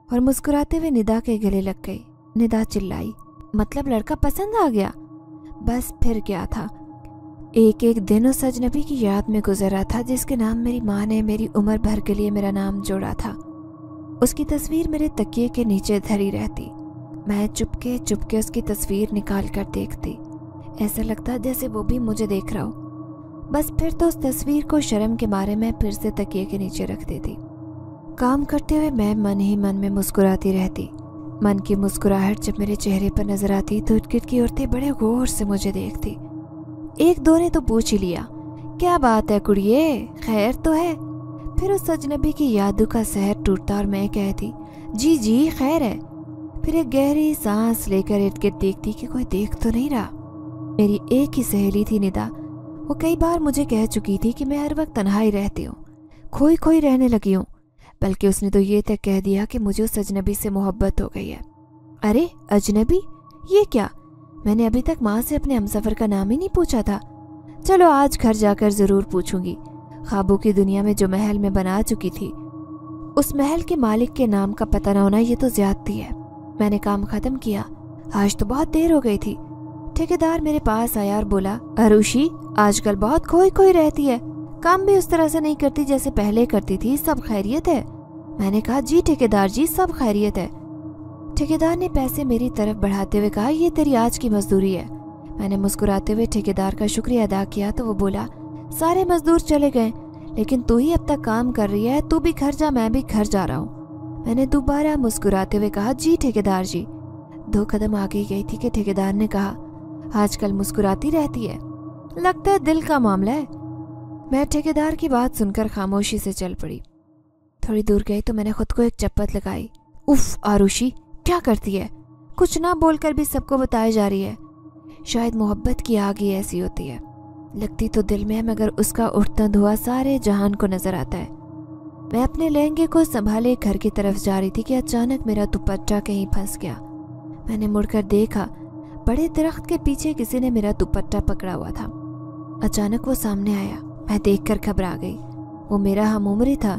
और मुस्कुराते हुए निदा के गले लग गई। निदा चिल्लाई, मतलब लड़का पसंद आ गया? बस फिर क्या था। एक एक दिन उस अजनबी की याद में गुजरा था जिसके नाम मेरी माँ ने मेरी उम्र भर के लिए मेरा नाम जोड़ा था। उसकी तस्वीर मेरे तकिए के नीचे धरी रहती। मैं चुपके चुपके उसकी तस्वीर निकाल कर देखती। ऐसा लगता जैसे वो भी मुझे देख रहा हो। बस फिर तो उस तस्वीर को शर्म के मारे मैं फिर से तकिए के नीचे रख देती। काम करते हुए मैं मन ही मन में मुस्कुराती रहती। मन की मुस्कुराहट जब मेरे चेहरे पर नजर आती तो इर्द गिर्द की औरतें बड़े गौर से मुझे देखती। एक दो ने तो पूछ ही लिया, क्या बात है कुड़िए, खैर तो है? फिर उस अजनबी की यादों का सहर टूटता और मैं कहती, जी जी खैर है। फिर एक गहरी सांस लेकर इर्द गिर्द देखती कि कोई देख तो नहीं रहा। मेरी एक ही सहेली थी निदा। वो कई बार मुझे कह चुकी थी कि मैं हर वक्त तन्हाई रहती हूँ, खोई खोई रहने लगी हूँ। बल्कि उसने तो ये तक कह दिया कि मुझे उस अजनबी से मोहब्बत हो गई है। अरे अजनबी, ये क्या? मैंने अभी तक माँ से अपने हमसफर का नाम ही नहीं पूछा था। चलो आज घर जाकर जरूर पूछूंगी। ख्वाबों की दुनिया में जो महल में बना चुकी थी, उस महल के मालिक के नाम का पता न होना ये तो ज्यादती है। मैंने काम खत्म किया। आज तो बहुत देर हो गई थी। ठेकेदार मेरे पास आया और बोला, अरुषि आजकल बहुत खोई खोई रहती है, काम भी उस तरह से नहीं करती जैसे पहले करती थी, सब खैरियत है? मैंने कहा, जी ठेकेदार जी सब खैरियत है। ठेकेदार ने पैसे मेरी तरफ बढ़ाते हुए कहा, ये तेरी आज की मजदूरी है। मैंने मुस्कुराते हुए ठेकेदार का शुक्रिया अदा किया तो वो बोला, सारे मजदूर चले गए लेकिन तू ही अब तक काम कर रही है, तू भी घर जा, मैं भी घर जा रहा हूँ। मैंने दोबारा मुस्कुराते हुए कहा, जी ठेकेदार जी। 2 कदम आगे गई थी कि ठेकेदार ने कहा, आजकल मुस्कुराती रहती है, लगता है दिल का मामला है। मैं ठेकेदार की बात सुनकर खामोशी से चल पड़ी। थोड़ी दूर गई तो मैंने खुद को एक चप्पत लगाई। उफ आरुषि, क्या करती है? कुछ ना बोलकर भी सबको बताई जा रही है। शायद मोहब्बत की आग ही ऐसी होती है, लगती तो दिल में है मगर उसका उठता धुआं सारे जहान को नजर आता है। मैं अपने लहंगे को संभाले घर की तरफ जा रही थी कि अचानक मेरा दुपट्टा कहीं फंस गया। मैंने मुड़कर देखा, बड़े दरख्त के पीछे किसी ने मेरा दुपट्टा पकड़ा हुआ था। अचानक वो सामने आया। मैं देखकर घबरा गई। वो मेरा हम उम्र था।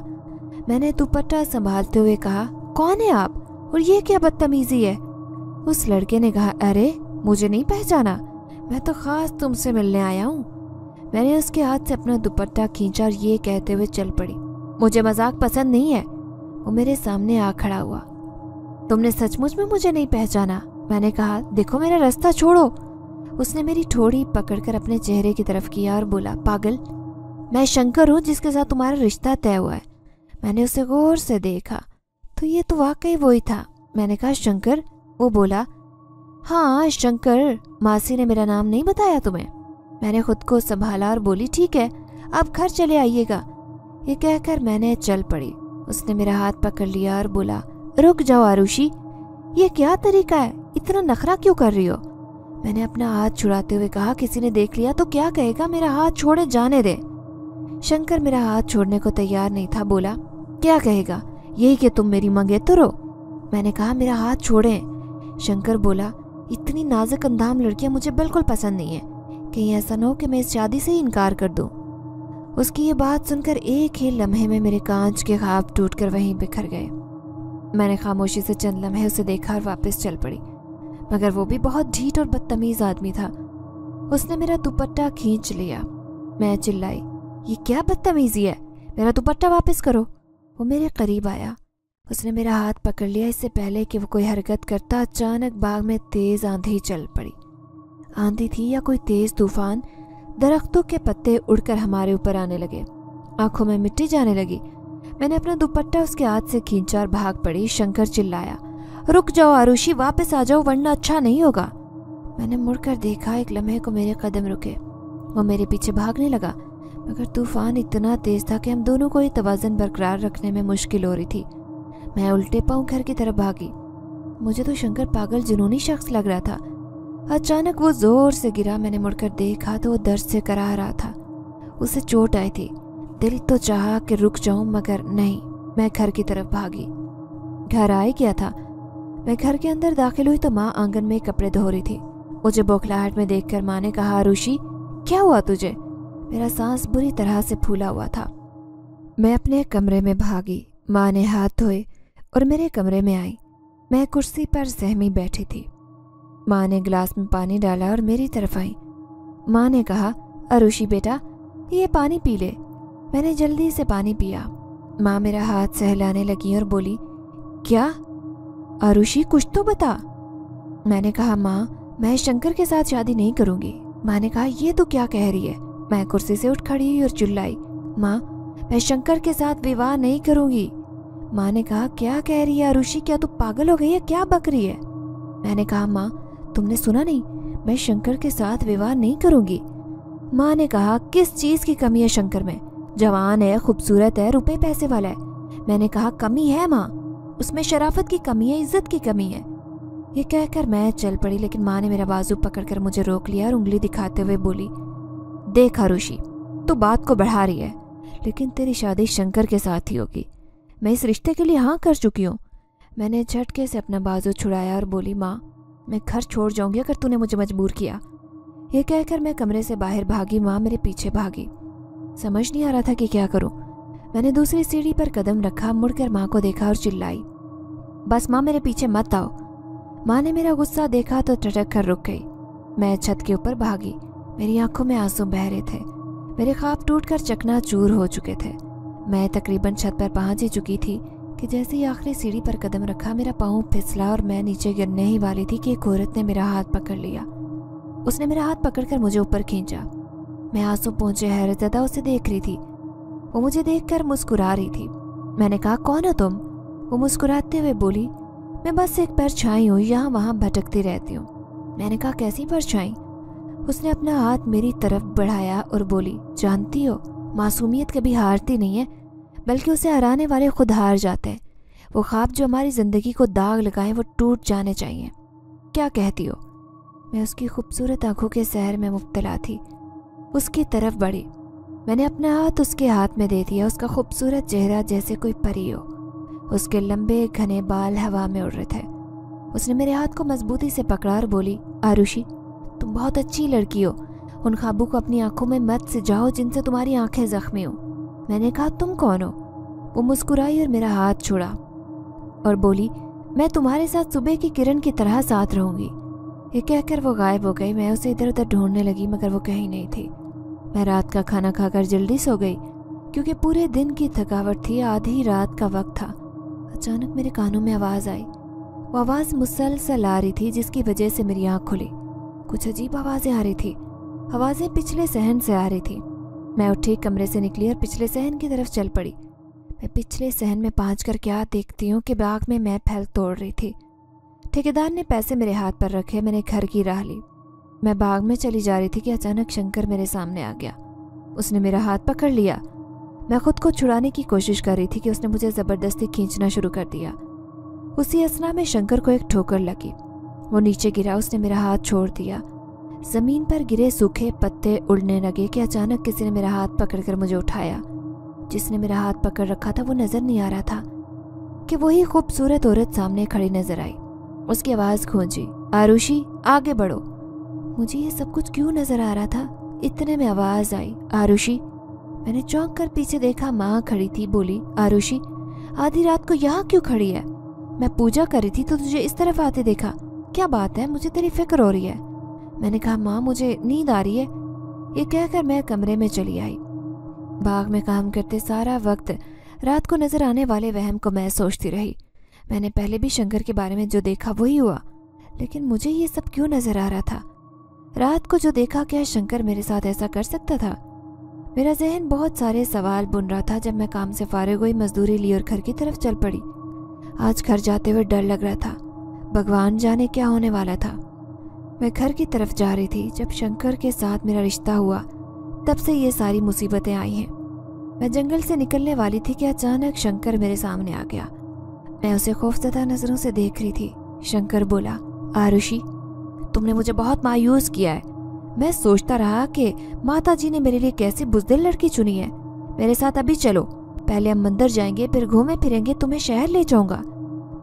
मैंने दुपट्टा संभालते हुए कहा, कौन है आप और ये क्या बदतमीजी है? उस लड़के ने कहा, अरे मुझे नहीं पहचाना, मैं तो खास तुमसे मिलने आया हूँ। मैंने उसके हाथ से अपना दुपट्टा खींचा और ये कहते हुए चल पड़ी, मुझे मजाक पसंद नहीं है। वो मेरे सामने आ खड़ा हुआ। तुमने सचमुच में मुझे नहीं पहचाना? मैंने कहा, देखो मेरा रास्ता छोड़ो। उसने मेरी ठोड़ी पकड़कर अपने चेहरे की तरफ किया और बोला, पागल, मैं शंकर हूँ जिसके साथ तुम्हारा रिश्ता तय हुआ है। मैंने उसे गौर से देखा तो ये तो वाकई वही था। मैंने कहा, शंकर? वो बोला, हाँ शंकर, मासी ने मेरा नाम नहीं बताया तुम्हें? मैंने खुद को संभाला और बोली, ठीक है आप घर चले आइएगा। ये कहकर मैंने चल पड़ी। उसने मेरा हाथ पकड़ लिया और बोला, रुक जाओ आरुषि, ये क्या तरीका है, इतना नखरा क्यों कर रही हो? मैंने अपना हाथ छुड़ाते हुए कहा, किसी ने देख लिया तो क्या कहेगा, मेरा हाथ छोड़े, जाने दे। शंकर मेरा हाथ छोड़ने को तैयार नहीं था। बोला, क्या कहेगा, यही कि तुम मेरी मंगेतर हो? मैंने कहा, मेरा हाथ छोड़े। शंकर बोला, इतनी नाजुक अंदाम लड़कियां मुझे बिल्कुल पसंद नहीं है, कहीं ऐसा न हो कि मैं इस शादी से ही इनकार कर दूं। उसकी ये बात सुनकर एक ही लम्हे में मेरे कांच के ख्वाब टूटकर वहीं बिखर गए। मैंने खामोशी से चंद लम्हे उसे देखा और वापस चल पड़ी, मगर वो भी बहुत ढीठ और बदतमीज आदमी था। उसने मेरा दुपट्टा खींच लिया। मैं चिल्लाई, ये क्या बदतमीजी है, मेरा दुपट्टा वापस करो। वो मेरे करीब आया। उसने मेरा हाथ पकड़ लिया। इससे पहले कि वो कोई हरकत करता, अचानक बाग में तेज आंधी चल पड़ी। आंधी थी या कोई तेज तूफान। दरख्तों के पत्ते उड़कर हमारे ऊपर आने लगे। आंखों में मिट्टी जाने लगी। मैंने अपना दुपट्टा उसके हाथ से खींचा और भाग पड़ी। शंकर चिल्लाया, रुक जाओ आरुषि, वापस आ जाओ वरना अच्छा नहीं होगा। मैंने मुड़कर देखा। एक लम्हे को मेरे कदम रुके। वो मेरे पीछे भागने लगा, मगर तूफान इतना तेज था कि हम दोनों को ये तवाज़ुन बरकरार रखने में मुश्किल हो रही थी। मैं उल्टे पांव घर की तरफ भागी। मुझे तो शंकर पागल जुनूनी शख्स लग रहा था। अचानक वो जोर से गिरा। मैंने मुड़कर देखा तो वो दर्द से कराह रहा था। उसे चोट आई थी। दिल तो चाहा कि रुक जाऊं, मगर नहीं। मैं घर की तरफ भागी। घर आए क्या था। मैं घर के अंदर दाखिल हुई तो माँ आंगन में कपड़े धो रही थी। मुझे बौखलाहट में देखकर माँ ने कहा, आरुषि क्या हुआ तुझे। मेरा सांस बुरी तरह से फूला हुआ था। मैं अपने कमरे में भागी। माँ ने हाथ धोए और मेरे कमरे में आई। मैं कुर्सी पर सहमी बैठी थी। माँ ने गिलास में पानी डाला और मेरी तरफ आई। माँ ने कहा, आरुषि बेटा ये पानी पी ले। मैंने जल्दी से पानी पिया। माँ मेरा हाथ सहलाने लगी और बोली, क्या आरुषि कुछ तो बता। मैंने कहा, माँ मैं शंकर के साथ शादी नहीं करूँगी। माँ ने कहा, ये तो क्या कह रही है। मैं कुर्सी से उठ खड़ी हुई और चिल्लाई, माँ मैं शंकर के साथ विवाह नहीं करूँगी। माँ ने कहा, क्या कह रही है आरुषि, क्या तू पागल हो गई है, क्या बक रही है। मैंने कहा, माँ तुमने सुना नहीं, मैं शंकर के साथ विवाह नहीं करूँगी। माँ ने कहा, किस चीज़ की कमी है शंकर में, जवान है, खूबसूरत है, रुपए पैसे वाला है। मैंने कहा, कमी है माँ, उसमें शराफत की कमी है, इज्जत की कमी है। ये कहकर मैं चल पड़ी, लेकिन माँ ने मेरा बाजू पकड़कर मुझे रोक लिया और उंगली दिखाते हुए बोली, देख आरुषि तू बात को बढ़ा रही है, लेकिन तेरी शादी शंकर के साथ ही होगी। मैं इस रिश्ते के लिए हाँ कर चुकी हूँ। मैंने झटके से अपना बाजू छुड़ाया और बोली, माँ मैं घर छोड़ जाऊंगी अगर तूने मुझे मजबूर किया। ये कहकर मैं कमरे से बाहर भागी। माँ मेरे पीछे भागी। समझ नहीं आ रहा था कि क्या करूं। मैंने दूसरी सीढ़ी पर कदम रखा, मुड़कर माँ को देखा और चिल्लाई, बस माँ मेरे पीछे मत आओ। माँ ने मेरा गुस्सा देखा तो टटक कर रुक गई। मैं छत के ऊपर भागी। मेरी आंखों में आंसू बह रहे थे। मेरे ख्वाब टूटकर चकनाचूर हो चुके थे। मैं तकरीबन छत पर पहुंच ही चुकी थी कि जैसे ही आखिरी सीढ़ी पर कदम रखा, मेरा पाँव फिसला और मैं नीचे गिरने ही वाली थी कि एक औरत ने मेरा हाथ पकड़ लिया। उसने मेरा हाथ पकड़कर मुझे ऊपर खींचा। मैं आंसू पहुंचे हैरतज़दा उसे देख रही थी। वो मुझे देखकर मुस्कुरा रही थी। मैंने कहा, कौन हो तुम। वो मुस्कुराते हुए बोली, मैं बस एक परछाई हूँ, यहाँ वहाँ भटकती रहती हूँ। मैंने कहा, कैसी परछाई। उसने अपना हाथ मेरी तरफ बढ़ाया और बोली, जानती हो मासूमियत कभी हारती नहीं है, बल्कि उसे हराने वाले खुद हार जाते हैं। वो ख्वाब जो हमारी ज़िंदगी को दाग लगाएं वो टूट जाने चाहिए। क्या कहती हो। मैं उसकी खूबसूरत आंखों के सहर में मुब्तला थी। उसकी तरफ बढ़ी। मैंने अपना हाथ उसके हाथ में दे दिया। उसका खूबसूरत चेहरा जैसे कोई परी हो। उसके लंबे घने बाल हवा में उड़ रहे थे। उसने मेरे हाथ को मजबूती से पकड़ा और बोली, आरुषि तुम बहुत अच्छी लड़की हो, उन ख्वाबों को अपनी आंखों में मत सिजाओ जिनसे तुम्हारी आंखें जख्मी हो। मैंने कहा, तुम कौन हो। वो मुस्कुराई और मेरा हाथ छोड़ा और बोली, मैं तुम्हारे साथ सुबह की किरण की तरह साथ रहूंगी। ये कहकर वो गायब हो गई। मैं उसे इधर उधर ढूंढने लगी, मगर वो कहीं नहीं थी। मैं रात का खाना खाकर जल्दी सो गई, क्योंकि पूरे दिन की थकावट थी। आधी रात का वक्त था। अचानक मेरे कानों में आवाज़ आई। वो आवाज़ मुसलसल आ रही थी, जिसकी वजह से मेरी आँख खुली। कुछ अजीब आवाज़ें आ रही थी। आवाज़ें पिछले सहन से आ रही थी। मैं उठी, कमरे से निकली और पिछले सहन की तरफ चल पड़ी। मैं पिछले सहन में पहुंचकर क्या देखती हूँ कि बाग में मैं फैल तोड़ रही थी। ठेकेदार ने पैसे मेरे हाथ पर रखे। मैंने घर की राह ली। मैं बाग में चली जा रही थी कि अचानक शंकर मेरे सामने आ गया। उसने मेरा हाथ पकड़ लिया। मैं खुद को छुड़ाने की कोशिश कर रही थी कि उसने मुझे ज़बरदस्ती खींचना शुरू कर दिया। उसी असना में शंकर को एक ठोकर लगी। वो नीचे गिरा। उसने मेरा हाथ छोड़ दिया। ज़मीन पर गिरे सूखे पत्ते उड़ने लगे कि अचानक किसी ने मेरा हाथ पकड़कर मुझे उठाया। जिसने मेरा हाथ पकड़ रखा था वो नज़र नहीं आ रहा था कि वही खूबसूरत औरत सामने खड़ी नजर आई। उसकी आवाज़ गूंजी, आरुषि आगे बढ़ो। मुझे ये सब कुछ क्यों नज़र आ रहा था। इतने में आवाज़ आई, आरुषि। मैंने चौंक कर पीछे देखा, माँ खड़ी थी। बोली, आरुषि, आधी रात को यहाँ क्यों खड़ी है? मैं पूजा कर रही थी तो तुझे इस तरफ आते देखा। क्या बात है? मुझे तेरी फिक्र हो रही है। मैंने कहा, माँ मुझे नींद आ रही है। ये कहकर मैं कमरे में चली आई। बाग में काम करते सारा वक्त रात को नजर आने वाले वहम को मैं सोचती रही। मैंने पहले भी शंकर के बारे में जो देखा वही हुआ, लेकिन मुझे ये सब क्यों नजर आ रहा था? रात को जो देखा, क्या शंकर मेरे साथ ऐसा कर सकता था? मेरा जहन बहुत सारे सवाल बुन रहा था जब मैं काम से फारिग हुई, मजदूरी ली और घर की तरफ चल पड़ी। आज घर जाते हुए डर लग रहा था। भगवान जाने क्या होने वाला था। मैं घर की तरफ जा रही थी जब शंकर के साथ मेरा रिश्ता हुआ। तब से ये सारी मुसीबतें आई हैं। मैं जंगल से निकलने वाली थी कि अचानक शंकर मेरे सामने आ गया। मैं उसे खौफजदा नजरों से देख रही थी। शंकर बोला, आरुषि, तुमने मुझे बहुत मायूस किया है। मैं सोचता रहा कि माता जी ने मेरे लिए कैसी बुज़दिल लड़की चुनी है। मेरे साथ अभी चलो, पहले हम मंदिर जाएंगे, फिर घूमे फिरेंगे, तुम्हें शहर ले जाऊंगा।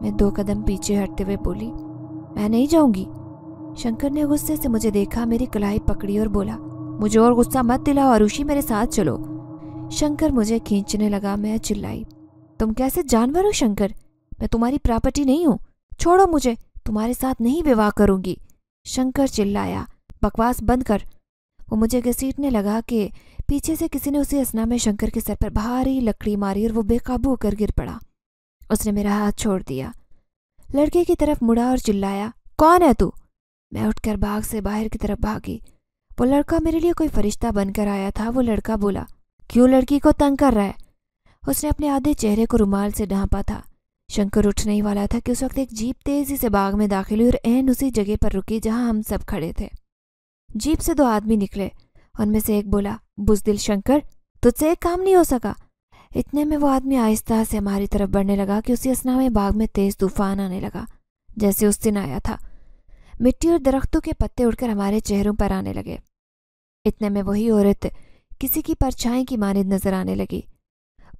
मैं 2 कदम पीछे हटते हुए बोली, मैं नहीं जाऊंगी। शंकर ने गुस्से से मुझे देखा, मेरी कलाई पकड़ी और बोला, मुझे और गुस्सा मत दिलाओ आरुषि, मेरे साथ चलो। शंकर मुझे खींचने लगा। मैं चिल्लाई, तुम कैसे जानवर हो शंकर? मैं तुम्हारी प्रॉपर्टी नहीं हूँ। छोड़ो मुझे, तुम्हारे साथ नहीं विवाह करूंगी। शंकर चिल्लाया, बकवास बंद कर। वो मुझे घसीटने लगा कि पीछे से किसी ने उसी असना में शंकर के सर पर भारी लकड़ी मारी और वो बेकाबू होकर गिर पड़ा। उसने मेरा हाथ छोड़ दिया, लड़के की तरफ मुड़ा और चिल्लाया, कौन है तू? मैं उठकर बाग से बाहर की तरफ भागी। वो लड़का मेरे लिए कोई फरिश्ता बनकर आया था। वो लड़का बोला, क्यों लड़की को तंग कर रहा है? उसने अपने आधे चेहरे को रुमाल से ढांपा था। शंकर उठने ही वाला था कि उस वक्त एक जीप तेजी से बाग में दाखिल हुई और ऐन उसी जगह पर रुकी जहां हम सब खड़े थे। जीप से 2 आदमी निकले। उनमें से एक बोला, बुज़दिल शंकर, तुझसे एक काम नहीं हो सका। इतने में वो आदमी आहिस्ता से हमारी तरफ बढ़ने लगा कि उसी असना में बाग में तेज तूफान आने लगा, जैसे उस दिन आया था। मिट्टी और दरख्तों के पत्ते उड़कर हमारे चेहरों पर आने लगे। इतने में वही औरत किसी की परछाई की मानिंद नजर आने लगी।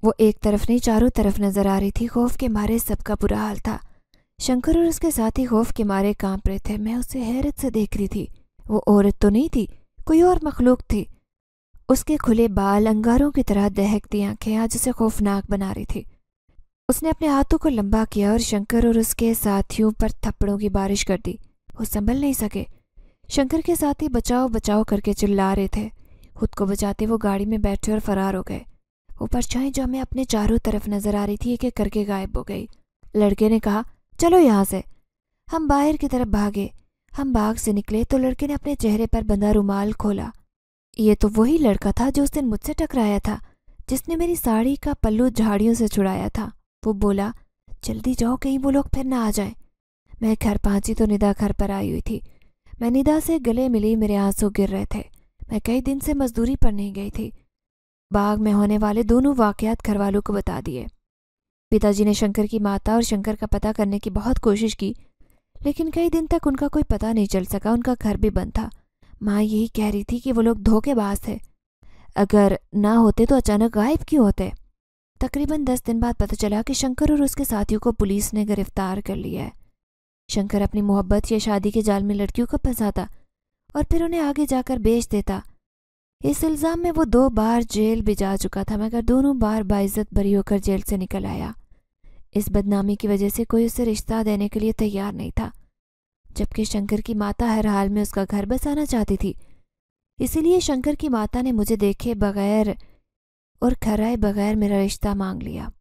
वो एक तरफ नहीं, चारों तरफ नजर आ रही थी। खौफ के मारे सबका बुरा हाल था। शंकर और उसके साथी खौफ के मारे कांप रहे थे। मैं उसे हैरत से देख रही थी। वो औरत तो नहीं थी, कोई और मखलूक थी। उसके खुले बाल, अंगारों की तरह दहकती आंखें आज उसे खौफनाक बना रही थी। उसने अपने हाथों को लंबा किया और शंकर और उसके साथियों पर थप्पड़ों की बारिश कर दी। वो संभल नहीं सके। शंकर के साथी बचाओ बचाओ करके चिल्ला रहे थे। खुद को बचाते वो गाड़ी में बैठे और फरार हो गए। वो परछाई जो हमें अपने चारों तरफ नजर आ रही थी, एक एक करके गायब हो गई। लड़के ने कहा, चलो यहाँ से। हम बाहर की तरफ भागे। हम बाग से निकले तो लड़के ने अपने चेहरे पर बंधा रुमाल खोला। ये तो वही लड़का था जो उस दिन मुझसे टकराया था, जिसने मेरी साड़ी का पल्लू झाड़ियों से छुड़ाया था। वो बोला, जल्दी जाओ, कहीं वो लोग फिर ना आ जाएं। मैं घर पहुंची तो निदा घर पर आई हुई थी। मैं निदा से गले मिली, मेरे आंसू गिर रहे थे। मैं कई दिन से मजदूरी पर नहीं गई थी। बाग में होने वाले दोनों वाकयात घरवालों को बता दिए। पिताजी ने शंकर की माता और शंकर का पता करने की बहुत कोशिश की, लेकिन कई दिन तक उनका कोई पता नहीं चल सका। उनका घर भी बंद था। माँ यही कह रही थी कि वो लोग धोखेबाज थे। अगर ना होते तो अचानक गायब क्यों होते? तकरीबन 10 दिन बाद पता चला कि शंकर और उसके साथियों को पुलिस ने गिरफ्तार कर लिया है। शंकर अपनी मोहब्बत या शादी के जाल में लड़कियों को फंसाता और फिर उन्हें आगे जाकर बेच देता। इस इल्ज़ाम में वो 2 बार जेल भी जा चुका था, मगर दोनों बार बाइज्जत बरी होकर जेल से निकल आया। इस बदनामी की वजह से कोई उसे रिश्ता देने के लिए तैयार नहीं था, जबकि शंकर की माता हर हाल में उसका घर बसाना चाहती थी। इसीलिए शंकर की माता ने मुझे देखे बगैर और खराए बगैर मेरा रिश्ता मांग लिया।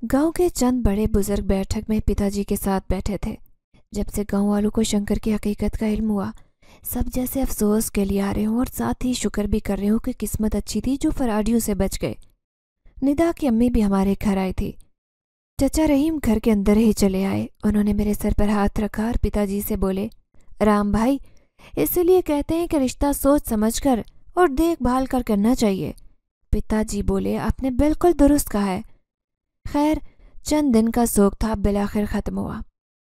गांव के चंद बड़े बुजुर्ग बैठक में पिताजी के साथ बैठे थे। जब से गांव वालों को शंकर की हकीकत का इल्म हुआ, सब जैसे अफसोस के लिए आ रहे हों और साथ ही शुक्र भी कर रहे हो कि किस्मत अच्छी थी जो फराडियों से बच गए। निदा की अम्मी भी हमारे घर आई थी। चचा रहीम घर के अंदर ही चले आए। उन्होंने मेरे सर पर हाथ रखा और पिताजी से बोले, राम भाई, इसलिए कहते हैं कि रिश्ता सोच समझ कर और देखभाल कर करना चाहिए। पिताजी बोले, आपने बिल्कुल दुरुस्त कहा है। खैर, चंद दिन का शोक था, बिलाखिर खत्म हुआ।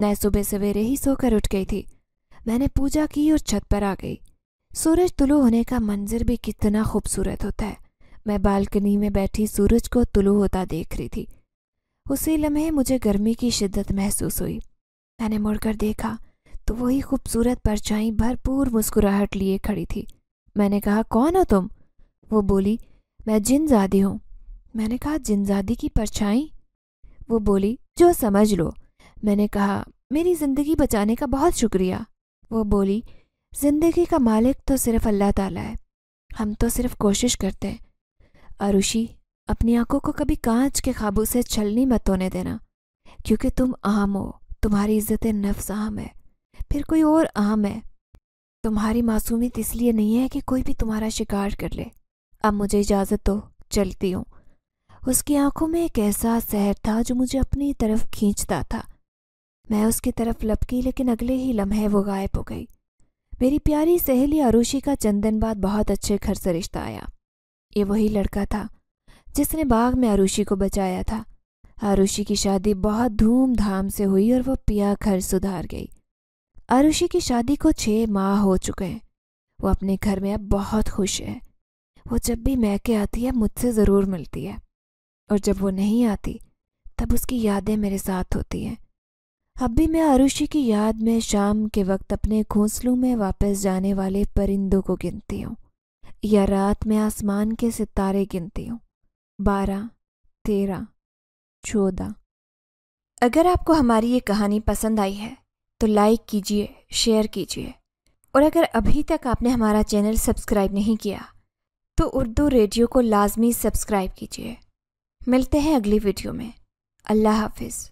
मैं सुबह सवेरे ही सोकर उठ गई थी। मैंने पूजा की और छत पर आ गई। सूरज तुलू होने का मंजर भी कितना खूबसूरत होता है। मैं बालकनी में बैठी सूरज को तुलू होता देख रही थी। उसी लम्हे मुझे गर्मी की शिद्दत महसूस हुई। मैंने मुड़कर देखा तो वही खूबसूरत परछाई भरपूर मुस्कुराहट लिए खड़ी थी। मैंने कहा, कौन हो तुम? वो बोली, मैं जिनज़ादी हूँ। मैंने कहा, जिनज़ादी की परछाई? वो बोली, जो समझ लो। मैंने कहा, मेरी ज़िंदगी बचाने का बहुत शुक्रिया। वो बोली, ज़िंदगी का मालिक तो सिर्फ अल्लाह ताला है, हम तो सिर्फ कोशिश करते हैं। आरुषि, अपनी आंखों को कभी कांच के ख्वाबों से छलनी मत होने देना, क्योंकि तुम अहम हो, तुम्हारी इज्जत नफ्स अहम है, फिर कोई और अहम है। तुम्हारी मासूमियत इसलिए नहीं है कि कोई भी तुम्हारा शिकार कर ले। अब मुझे इजाज़त दो, चलती हूँ। उसकी आंखों में एक ऐसा सहर था जो मुझे अपनी तरफ खींचता था। मैं उसकी तरफ लपकी, लेकिन अगले ही लम्हे वो गायब हो गई। मेरी प्यारी सहेली आरुषि का चंद दिन बाद बहुत अच्छे घर से रिश्ता आया। ये वही लड़का था जिसने बाग में आरुषि को बचाया था। आरुषि की शादी बहुत धूमधाम से हुई और वो पिया घर सुधार गई। आरुषि की शादी को 6 माह हो चुके हैं। वो अपने घर में अब बहुत खुश है। वो जब भी मैके आती है मुझसे ज़रूर मिलती है, और जब वो नहीं आती तब उसकी यादें मेरे साथ होती हैं। अब भी मैं आरुषि की याद में शाम के वक्त अपने घोंसलों में वापस जाने वाले परिंदों को गिनती हूँ, या रात में आसमान के सितारे गिनती हूँ। 12, 13, 14। अगर आपको हमारी ये कहानी पसंद आई है तो लाइक कीजिए, शेयर कीजिए, और अगर अभी तक आपने हमारा चैनल सब्सक्राइब नहीं किया तो उर्दू रेडियो को लाजमी सब्सक्राइब कीजिए। मिलते हैं अगली वीडियो में। अल्लाह हाफिज़।